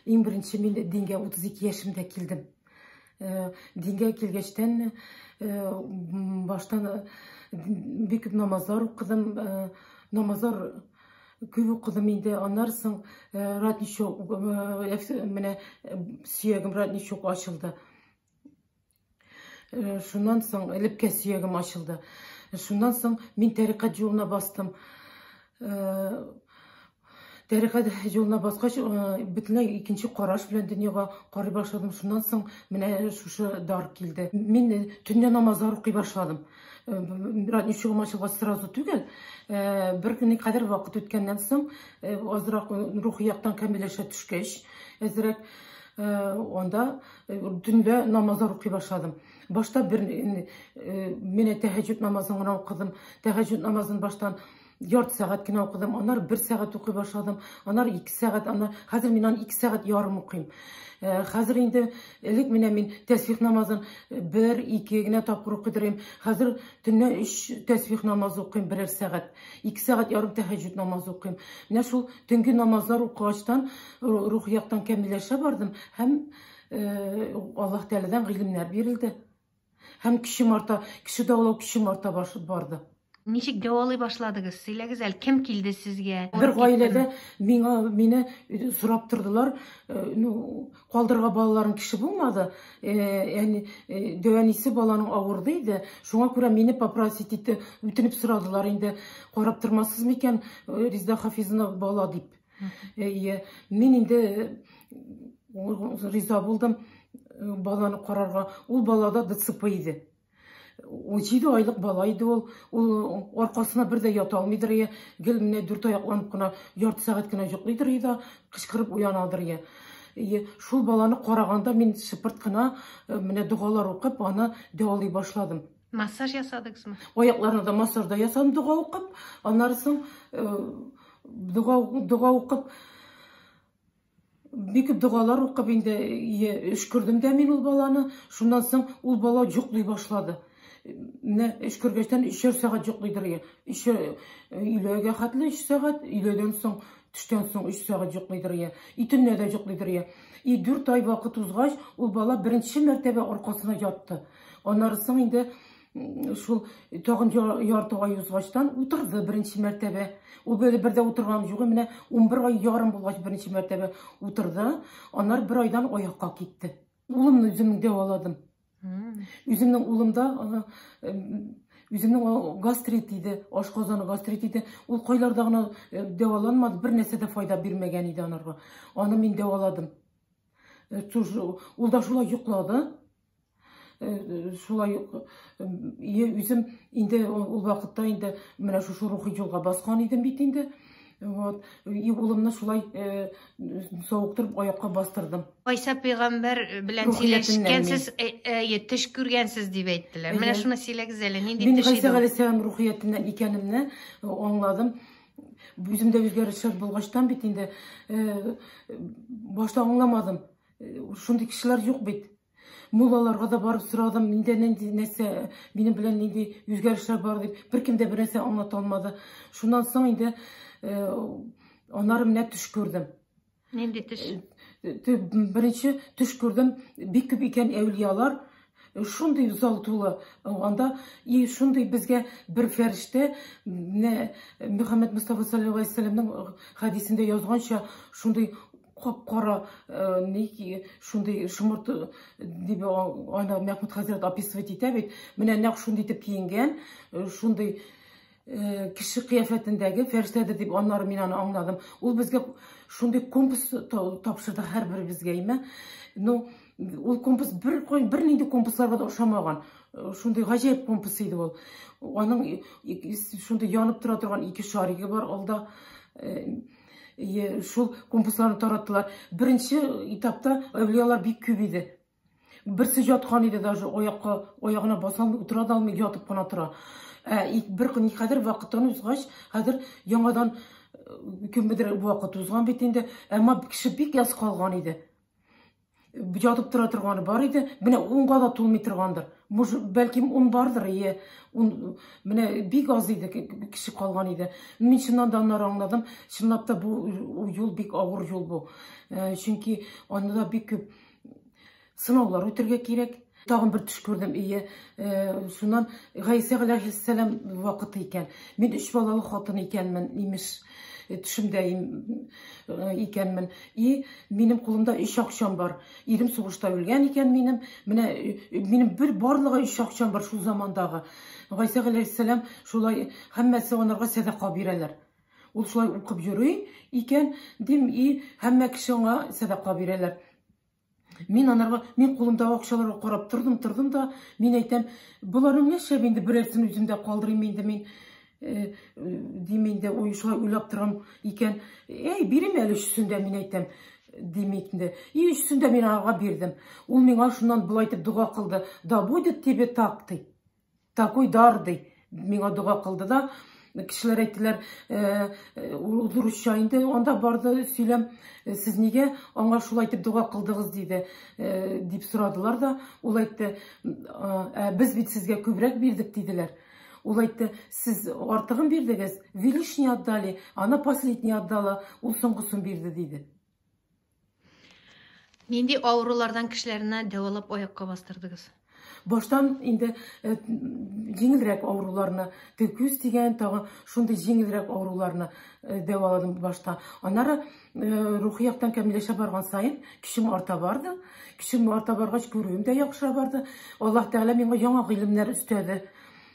Ең бірінші мен dinге 32 yaşımda келдім. Dinге келгештен баштан бекіп намаздар оқыдым. Намаздар көп оқыдым енді. Анарсың радничок, міне сүйегім радничок ашылды. Шундан соң іліпке сүйегім ашылды. Шундан соң мен тәріқат жолына бастым. Тәріқат жолына басқаш, бүтінлей екінші қараш білен дүниеға қарай башладым. Шундан соң міне шушы дар келді. Мен түнде намаздар оқи башладым. Радничогым ашылға сразу түгел. Бір күні қадір вақыт өткеннен соң, азырақ рухияқтан кәмелеше түшкеш, әзірек онда түнде намаздар оқи башладым. Башта мен тәһәҗүд намазын оқыдым. Тәһәҗүд намазын баштан 4 сағат кенә оқыдым. Анар 1 сағат оқи башладым. Анар 2 сағат, хәзер мен 2 сағат ярым оқыйм. Хәзер инде элек мен тәсбих намазын 1-2 генә тапкыр укыдырым. Хәзер төнне 3 тәсбих намазы укыйм 1 сәгать. 2 сәгать ярым тәһәҗүд намазы укыйм. Менә шул төнге намазлар укыгачтан рухияктан кәмилләшә бардым. Һәм Аллаһ Тәгаләдән гыйлемнәр бирелде. Һәм кеше даулау кеше марта барды. Ничек дәвалый башладыгыз? Сөйләгез әле, кем килде сезгә? Бер гаиләдә мине сорап тордылар. Калдырга балаларын кеше булмады. Яни дәвәнисе баланың авырды иде. Шуңа күрә мине попросить итте, үтенеп сорадылар инде. Карап тормассыз микән Риза Хафизовна бала дип. Мин инде риза булдым баланы карарга. Ул балада ДЦП иде. 17 айлык бала иде ул. Ул аркасына бер дә ята алмыйдыр. Гел менә 4 аякланып кына ярты сәгать кенә йоклыйдыр да, кычкырып уянадыр. Шул баланы караганда мин шыпырт кына менә дугалар укып, аны дәвалый башладым. Массаж ясадыгызмы? Аякларына да массажда ясадым, дуга укып, аннарысын дуга укып, бик дугалар укып инде өшкөрдем дә мин ул баланы. Шуннан соң ул бала йоклый башлады. Менә өшкөргәчтән 3 сәгать йоклыйдыр. Өйләгә хәтле 3 сәгать, өйләдән соң төштән соң 3 сәгать йоклыйдыр. Төнне дә йоклыйдыр. 4 ай вакыт узгач, ул бала беренче мәртәбә аркасына ятты. Аннарысын инде шул тагын ярты ай узгачтан утырды беренче мәртәбә. Ул бердә утырган югы, менә 11 ай ярым булгач беренче мәртәбә утырды. Аннар 1 айдан аякка китте. Улымны үземне дәваладым. Үземнең улымда үземнең гастрит иде, ашказаны гастрит иде. Ул кайларда гына дәваланмады, бер нәрсә дә файда бирмәгән иде анарга. Аны мин дәваладым. Ул да шулай йоклады. Шулай үзем инде ул вакытта инде менә шу рухи юлга баскан идем бит инде. Улымны шулай сауыктырып аякка бастырдым. Айса пәйгамбәр белән сөйләшкәнсез, төш күргәнсез дип әйттеләр. Менә шуны сөйләгез әле, нинди төш иде? Мин Гайса галәйһиссәлам рухиятеннән икәнемне аңладым. Үземдә үзгәрешләр булгачтан бит инде башта аңламадым. Шундый кешеләр юк бит. Муллаларга да барып сорадым, нинди нәрсә, минем белән нинди үзгәрешләр бар дип, беркем дә бер нәрсә аңлата алмады. Шуннан соң инде анары менә төш күрдем. Нинди төш? Беренче төш күрдем, бик күп икән әүлиялар, шундый зал тулы. Анда шундый безгә бер фәрештә, Мөхәммәд Мустафа саллаллаһу алейһи ва саллямның хадисендә язганча, шундый кара шундый шымырт дип ана Мәхмүд хәзрәт описывать итә бит. Менә нәкъ шундый итеп киенгән, шундый кеше кыяфәтендәге фәрештәдер дип аннары мин аны аңладым. Ул безгә шундый компас тапшырды һәрберебезгә име. Ул компас бер нинди компасларга да ошамаган. Шундый гаҗәп компас иде ул. Аның шундый янып тора торган 2 шаригы бар алда. Шул компасларны тараттылар. Беренче этапта әүлиялар бик күп иде. Берсе яткан иде, даже аягына басалмый утыра да алмый, ятып кына тора. Бер көн хәзер вакыттан узгач, хәзер яңадан кемдер вакыт узган бит инде, әмма кеше бик яз калган иде. жатып тұра тұрғаны бар еді, міне 10-ға да толмай тұрғандыр. Бәлкім 10 бардыр, міне бик аз еді, кіші қалған еді. Мен шыннан да аңладым, шынлап та бұл жол бик ауыр жол бұл. Чүнки анда бик көп сынаулар өтерге керек. Тағын бір түш көрдім, шунан Ғайса алейхиссалам вақыты екен. Мен 3 балалы қатын екенмін, имеш. Түшімде екенмін. Менің қолымда 3 ақшам бар. Ерім соғышта өлген екен менің бір барлығы 3 ақшам бар шул замандағы. Ғайса алейхиссалам шулай хаммасы онарға садақа берелер. Ол шулай оқып жүрей екен, хамма кіші оңа садақа берелер. Мен қолымда ақшаларға қарап тұрдым да, мен айтам, бұларың не шәп енді бірерсін өзімде қалдырайым енді мен демейінде ойшылай ойлап тұрам екен, берем әлі 3-сінде мен айтам демейтінде. 3-сінде мен аға бердім. Ол мен ашынан бұл айтып дұға қылды. Да будет тебе так, такой дарды. Мен дұға қылды да, кішілер айттылар, дұрыс жайында, онда барды сөйлем, сіз неге аңа шул айтып дұға қылдыңыз дейді, деп сұрадылар да, ол айтты, біз бит сізге көбірек бердік дейділер. Ол айтты, сіз артығын бердіңіз, велишний отдали, ана последний отдала, ол соңғысын берді дейді. Ненде аурулардан кішілеріне дәвалап ояққа бастырдыңыз? Баштан енді жеңілірек ауруларына, көз деген тағы шундай жеңілірек ауруларына дәваладым башта. Анары рухияқтан кәмелеше барған сайын кішім арта барды. Кішім арта барғаш көруім де яқшыра барды. Аллах Тағала менге жаңа ғилімлер үстеді.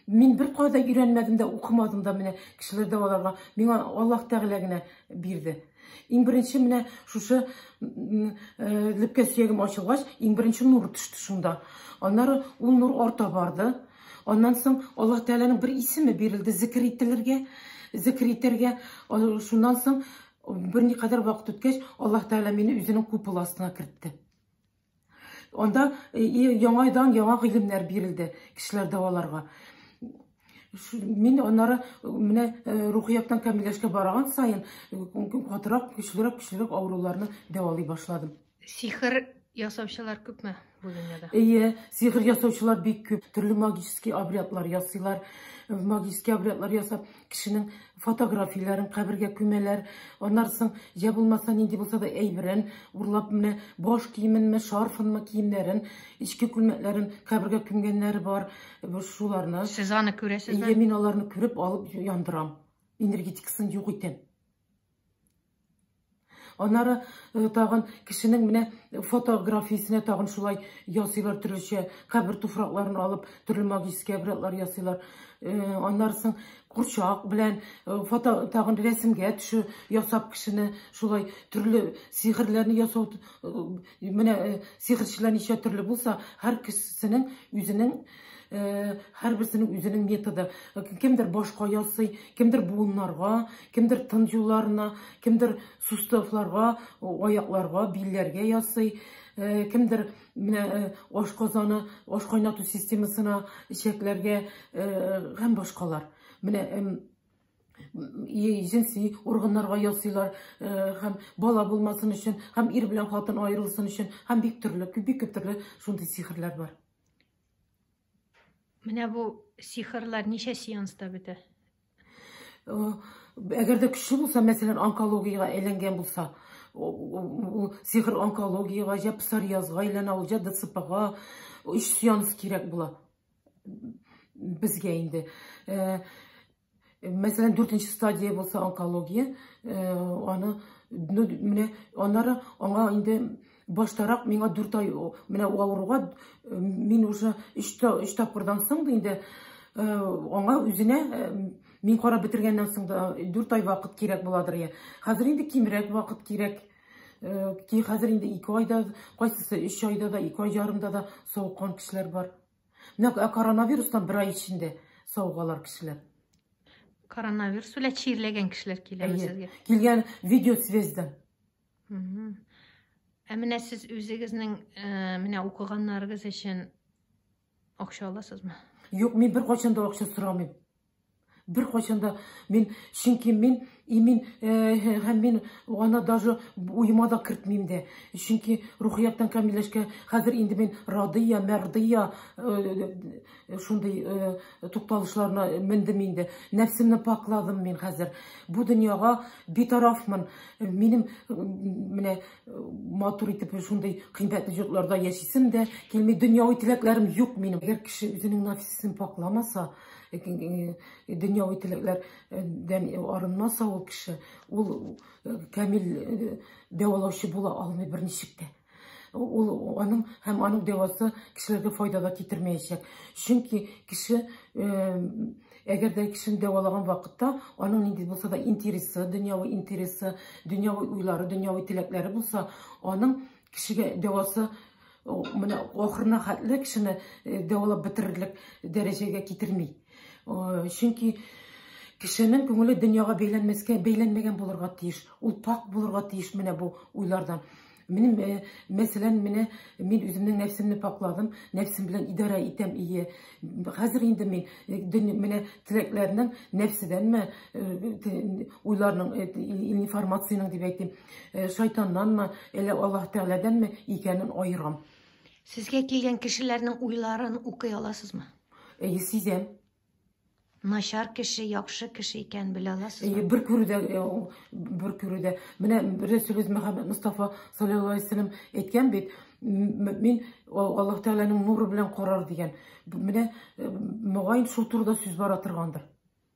Мен бір қойда үйренмедім де, оқымадым да міне кішілер дәваларға. Менге Аллах Тағала гына берді. Ең бірінші міне шушы ліпке сүйегім ашылғаш, ең бірінші нұр түшті шунда. Анары ол нұр арта барды. Ондан соң Аллах Тағаланың бір исімі берілді зікіриттерге. Шундан соң бірне қадар вақыт өткеш, Аллах Тағала мені өзінің купыл астына кіртті. Онда яңайдан яңа ғилімлер берілді кішілер дәваларға. Мен онары рухияттан кәмелешке бараған сайын қатырақ, күшілірек ауруларны дәвалай башладым. Сихыр ясаушылар көп мә бұл дүниеде? Сихыр ясаушылар бик көп. Түрлі магический обрядлар ясыйлар. Магический обрядлар ясап, кішінің фотографияларын қабірге көмелер. Онарсың, жа болмаса ненде болса да әйбірін, ұрлап баш киімін, шарфын киімдерін, ішкі күлмәтлерін қабірге көмгенлері бар. Шуларны. Сіз аны көресіз бе? Мен оларны көріп алып яндырам. Энергетикасын жоқ етен. Онары тағын кішінің фотографиясына тағын шулай ясыйлар түріше, қабір туфрақларын алып, түрлі магический обрядлар ясыйлар. Онарсың құршақ білән тағын рәсімге түші ясап кішіні шулай түрлі сихірлеріні ясау, сихіршілер неше түрлі болса, әр кісінің өзінің методы. Кемдір башқа ясый, кемдір буынларға, кемдір тынжуларына, кемдір суставларға, аяқларға, биллерге ясый, кемдір ашқазаны, ашқайнату системасына, ішеклерге, ғам башқалар. Жинси органларға ясыйлар, ғам бала болмасын үшін, ғам ир білен қатын айырылсын үшін, ғам бек түрлі шундай сихірлер бар. Менә бұл сихырлар неше сеанста беті? Әгерде күші болса, мәселен, онкологияға әйленген болса, сихыр онкологияға, жа псориазға әйлен ау, жа ДЦП-ға 3 сеанс керек бұла бізге енді. Мәселен, 4-ші стадия болса онкология, онары оңа енді баштарақ менға 4 ай ауыруға мен уже 3 тапқырдан соң енді оңа өзіне мен қора бітіргеннен соң 4 ай вақыт керек боладыр. Қазір енді кемірек вақыт керек. Қазір енді 2 айда, қайсысы 3 айда да, 2 ай жарымда да сауыққан кішілер бар. Коронавирустан 1 ай ішінде сауығалар кішілер. Коронавирус өлі чирлеген кішілер келемі сізге? Келген видеосвезден. Әміне сіз өзіңіздің оқығанларыңыз үшін ақша аласыз ма? Жоқ, мен бір қашанда ақша сұрамайым. Бір қашанда чүнки мен Һәм мин аны даже уйыма да кертмим дә. Чөнки рухияттан камилләшкә хәзер инде мин радия, мәрдия шундый тукталышларына мендем инде. Нәфсемне пакладым мин хәзер. Бу дөньяга битарафмын. Минем менә матур итеп шундый кыйммәтле йортларда яшисем дә килми, дөньяви теләкләрем юк минем. Әгәр кеше үзенең нәфсен пакламаса, дөньяви теләкләрдән арынмаса, ул кеше ул камил дәвалаучы була алмый берничек тә. Аның дәвасы кешеләргә файда да китермәячәк. Чөнки кеше әгәр дә кешене дәвалаган вакытта, аның нинди булса да интересы, дөньяви уйлары, дөньяви теләкләре булса, аның кешегә дәвасы менә ахырына хәтле кешене дәвалап бетерерлек дәрәҗәгә китерми. Чөнки кешенең күңеле дөньяга бәйләнмәгән булырга тиеш. Ул пак булырга тиеш менә бу уйлардан. Мәсәлән, мин үземнең нәфсемне пакладым, нәфсем белән идара итәм ие. Хәзер инде мин менә теләкләрнең, нәфседәнме, уйларның, информацияның дип әйтим, шайтаннанмы, әллә Аллаһ Тәгаләдәнме икәнен аерам. Сезгә килгән кешеләрнең уйларын укый аласызмы? Сизәм. Начар кеше, яхшы кеше икән белә аласызмы? Бер күрүдә. Менә Рәсүлебез Мөхәммәд Мустафа саллаллаһу алейһи ва саллям әйткән бит, мин Аллаһ Тәгаләнең нуры белән карар дигән. Менә мөгаен шул турыда сүз бара торгандыр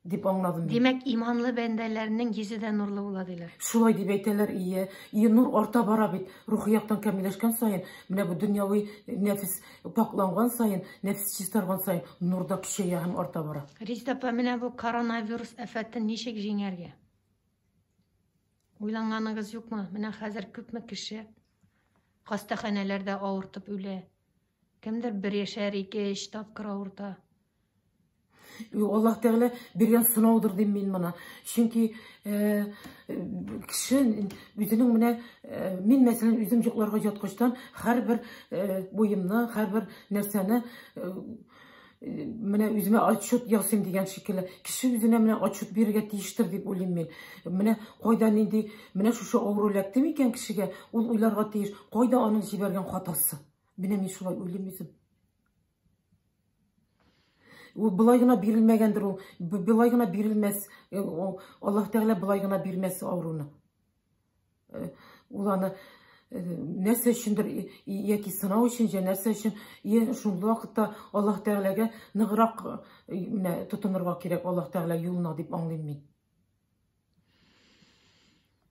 дип аңладым. Димәк, иманлы бәндәләрнең йөзе дә нурлы була диләр. Шулай дип әйтәләр, ие. Нур арта бара бит. Рухияттан камилләшкән саен, менә бу дөньяви нәфес пакланган саен, нәфес чистарган саен, нур да көчәя һәм арта бара. Резида апа, менә бу коронавирус афәтен ничек җиңәргә? Уйланганыгыз юкмы? Менә хәзер күпме кеше хастаханәләрдә авыртып үлә. Кемдер 1 яшәр, 2 тапкыр авырта. Аллаһ Тәгалә биргән сынаудыр дим мин моны. Чөнки кеше үзенең менә мин мәсәлән үзем юкларга яткачтан һәрбер буемны, һәрбер нәрсәне менә үземә отчет ясыйм дигән шикелле. Кеше үзенә менә отчет бирергә тиештер дип уйлыйм мин. Менә кайда нинди, менә шушы авыру эләкте микән кешегә, ул уйларга тиеш, кайда аның җибәргән хатасы. Менә мин шулай уйлыйм үзем. Ул былай гына бирелмәгәндер, ул былай гына бирелмәс. Аллаһ Тәгалә былай гына бирмәс авыруны. Ул аны нәрсә өчендер, яки сынау өчен, нәрсә өчен, шундый вакытта Аллаһ Тәгаләгә ныграк тотынырга кирәк, Аллаһ Тәгалә юлына дип аңлыйм мин.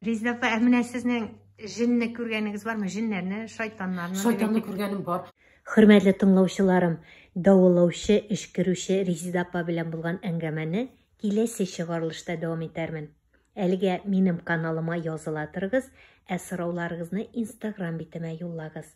Резида апа, менә сезнең җинне күргәнегез бармы? Җиннәрне, шайтаннарны? Шайтанны күргәнем бар. Хөрмәтле тыңлаучыларым, давылаучы, эшкерүче Резида апа белән булган әңгәмәне киләсе чыгарылышта дәвам итәрмен. Әлегә минем каналыма языла торыгыз, ә сорауларыгызны Instagram битемә юллагыз.